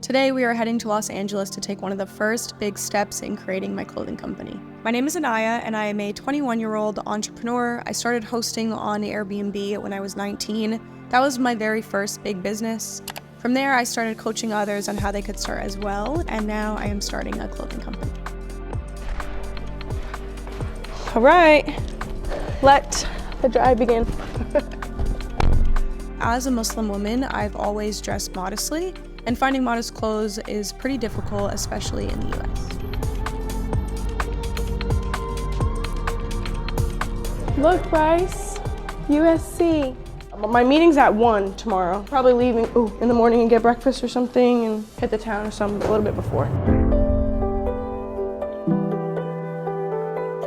Today we are heading to Los Angeles to take one of the first big steps in creating my clothing company. My name is Inayah and I am a 21-year-old entrepreneur. I started hosting on Airbnb when I was 19. That was my very first big business. From there I started coaching others on how they could start as well, and now I am starting a clothing company. All right, let the drive begin. As a Muslim woman, I've always dressed modestly, and finding modest clothes is pretty difficult, especially in the US. Look, Bryce, USC. My meeting's at 1 tomorrow. Probably leaving in the morning and get breakfast or something and hit the town or something a little bit before.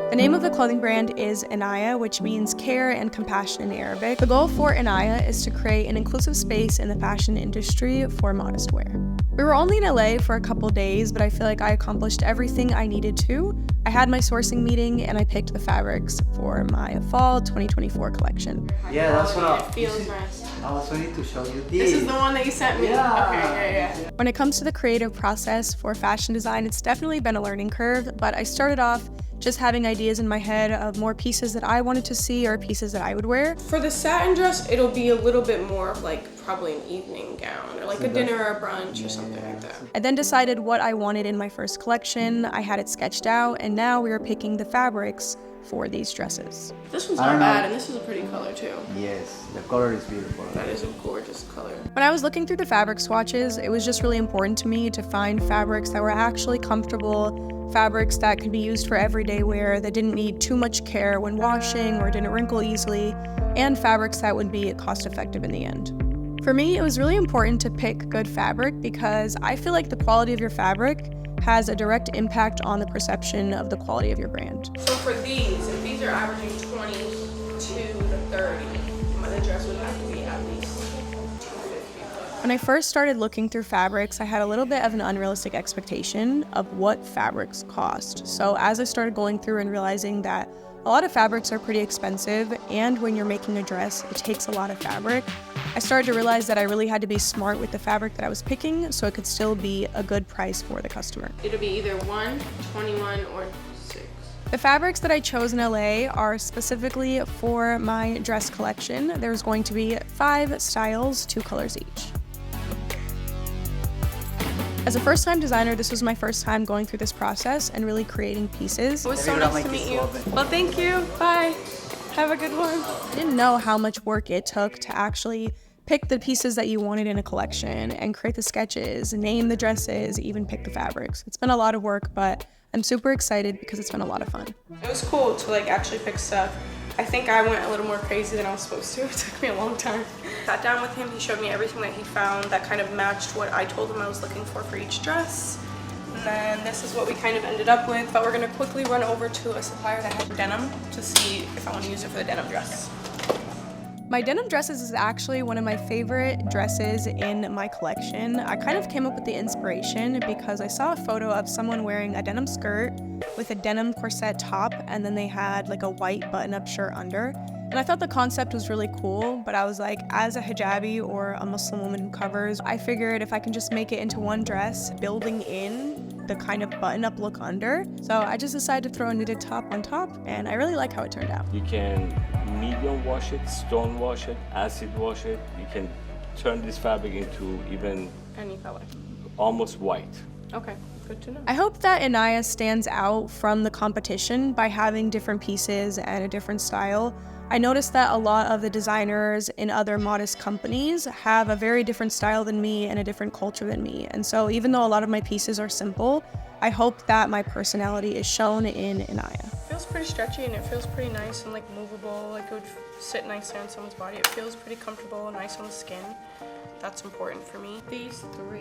The name of the clothing brand is Inayah, which means care and compassion in Arabic. The goal for Inayah is to create an inclusive space in the fashion industry for modest wear. We were only in LA for a couple days, but I feel like I accomplished everything I needed to. I had my sourcing meeting and I picked the fabrics for my fall 2024 collection. Yeah, that's what it feels nice. I also need to show you This is the one that you sent me? Yeah. Okay, yeah. When it comes to the creative process for fashion design, it's definitely been a learning curve, but I started off just having ideas in my head of more pieces that I wanted to see or pieces that I would wear. For the satin dress, it'll be a little bit more of like probably an evening gown or like a dinner or a brunch or something like that. I then decided what I wanted in my first collection. I had it sketched out, and now we are picking the fabrics for these dresses. This one's not bad, and this is a pretty color too. Yes, the color is beautiful. That is a gorgeous color. When I was looking through the fabric swatches, it was just really important to me to find fabrics that were actually comfortable, fabrics that could be used for everyday wear, that didn't need too much care when washing or didn't wrinkle easily, and fabrics that would be cost-effective in the end. For me, it was really important to pick good fabric because I feel like the quality of your fabric has a direct impact on the perception of the quality of your brand. So for these, if these are averaging 22 to 30, the dress would have to be at least 250. When I first started looking through fabrics, I had a little bit of an unrealistic expectation of what fabrics cost. So as I started going through and realizing that a lot of fabrics are pretty expensive, and when you're making a dress, it takes a lot of fabric, I started to realize that I really had to be smart with the fabric that I was picking so it could still be a good price for the customer. It'll be either 1, 21, or 6. The fabrics that I chose in LA are specifically for my dress collection. There's going to be 5 styles, 2 colors each. As a first-time designer, this was my first time going through this process and really creating pieces. It was so nice to meet you. Well, thank you. Bye. Have a good one. I didn't know how much work it took to actually pick the pieces that you wanted in a collection and create the sketches, name the dresses, even pick the fabrics. It's been a lot of work, but I'm super excited because it's been a lot of fun. It was cool to like actually pick stuff. I think I went a little more crazy than I was supposed to. It took me a long time. Sat down with him, he showed me everything that he found that kind of matched what I told him I was looking for each dress. And then this is what we kind of ended up with, but we're gonna quickly run over to a supplier that has denim to see if I want to use it for the denim dress. My denim dresses is actually one of my favorite dresses in my collection. I kind of came up with the inspiration because I saw a photo of someone wearing a denim skirt with a denim corset top, and then they had like a white button-up shirt under. And I thought the concept was really cool, but I was like, as a hijabi or a Muslim woman who covers, I figured if I can just make it into one dress, building in the kind of button-up look under. So I just decided to throw a knitted top on top, and I really like how it turned out. You can medium wash it, stone wash it, acid wash it. You can turn this fabric into even Any color. almost white. Okay, good to know. I hope that Inayah stands out from the competition by having different pieces and a different style. I noticed that a lot of the designers in other modest companies have a very different style than me and a different culture than me. And so even though a lot of my pieces are simple, I hope that my personality is shown in Inayah. It feels pretty stretchy and it feels pretty nice and like movable, like it would sit nicely on someone's body. It feels pretty comfortable and nice on the skin. That's important for me. These 3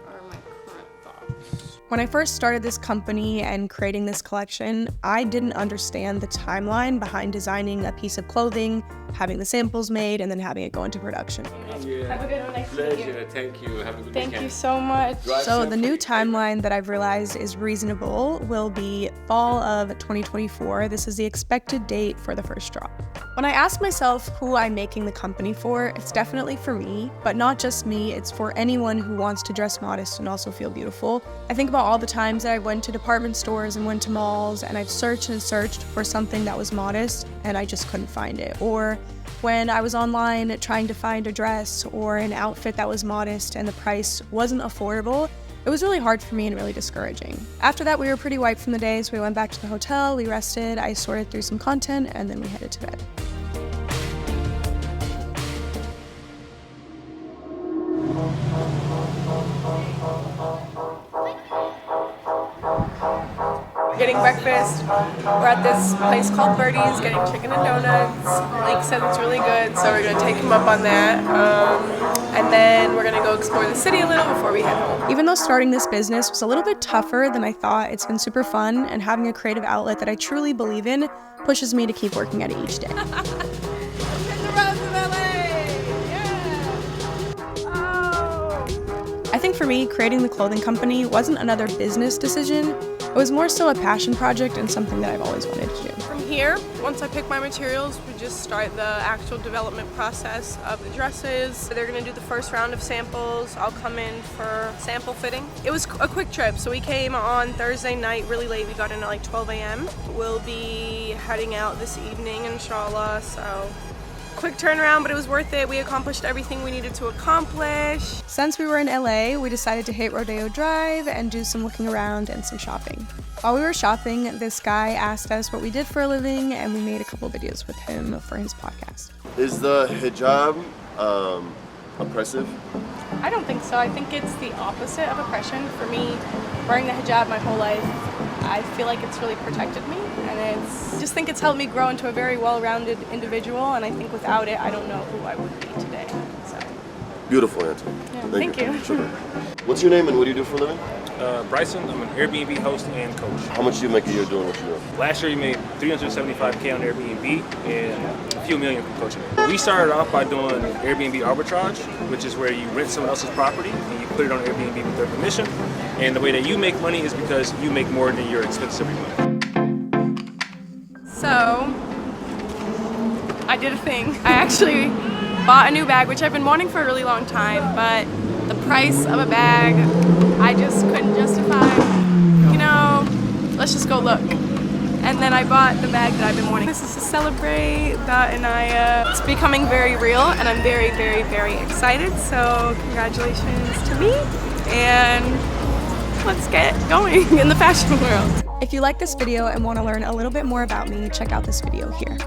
are my current thoughts. When I first started this company and creating this collection, I didn't understand the timeline behind designing a piece of clothing having the samples made, and then having it go into production. Have a good one. Nice to meet you. Pleasure. Thank you. Have a good Thank weekend. you so much. Drive So the safely. new timeline that I've realized is reasonable will be fall of 2024. This is the expected date for the first drop. When I ask myself who I'm making the company for, it's definitely for me, but not just me, it's for anyone who wants to dress modest and also feel beautiful. I think about all the times that I went to department stores and went to malls and I've searched and searched for something that was modest and I just couldn't find it. Or when I was online trying to find a dress or an outfit that was modest and the price wasn't affordable, it was really hard for me and really discouraging. After that, we were pretty wiped from the day, so we went back to the hotel, we rested, I sorted through some content, and then we headed to bed. Getting breakfast. We're at this place called Birdie's getting chicken and donuts. Lake said it's really good, so we're gonna take him up on that. And then we're gonna go explore the city a little before we head home. Even though starting this business was a little bit tougher than I thought, it's been super fun, and having a creative outlet that I truly believe in pushes me to keep working at it each day. Hit the roads of LA! Yeah! Oh! I think for me, creating the clothing company wasn't another business decision. It was more so a passion project and something that I've always wanted to do. From here, once I pick my materials, we just start the actual development process of the dresses. They're gonna do the first round of samples. I'll come in for sample fitting. It was a quick trip, so we came on Thursday night really late. We got in at like 12 a.m. We'll be heading out this evening, inshallah, so quick turnaround, but it was worth it. We accomplished everything we needed to accomplish. Since we were in LA, we decided to hit Rodeo Drive and do some looking around and some shopping. While we were shopping, this guy asked us what we did for a living, and we made a couple videos with him for his podcast. Is the hijab oppressive? I don't think so. I think it's the opposite of oppression. For me, wearing the hijab my whole life, I feel like it's really protected me, and I just think it's helped me grow into a very well-rounded individual, and I think without it, I don't know who I would be today. So, Beautiful answer. yeah, thank you. Sure. What's your name and what do you do for a living? Bryson, I'm an Airbnb host and coach. How much do you make a year doing what you do? Last year, you made $375K on Airbnb and a few million from coaching. We started off by doing Airbnb arbitrage, which is where you rent someone else's property and you put it on Airbnb with their permission. And the way that you make money is because you make more than your expenses every month. So, I did a thing. I actually bought a new bag, which I've been wanting for a really long time, but the price of a bag, I just couldn't justify. You know, let's just go look. And then I bought the bag that I've been wanting. This is to celebrate that Inayah. It's becoming very real, and I'm very, very, very excited. So congratulations to me, and let's get going in the fashion world. If you like this video and want to learn a little bit more about me, check out this video here.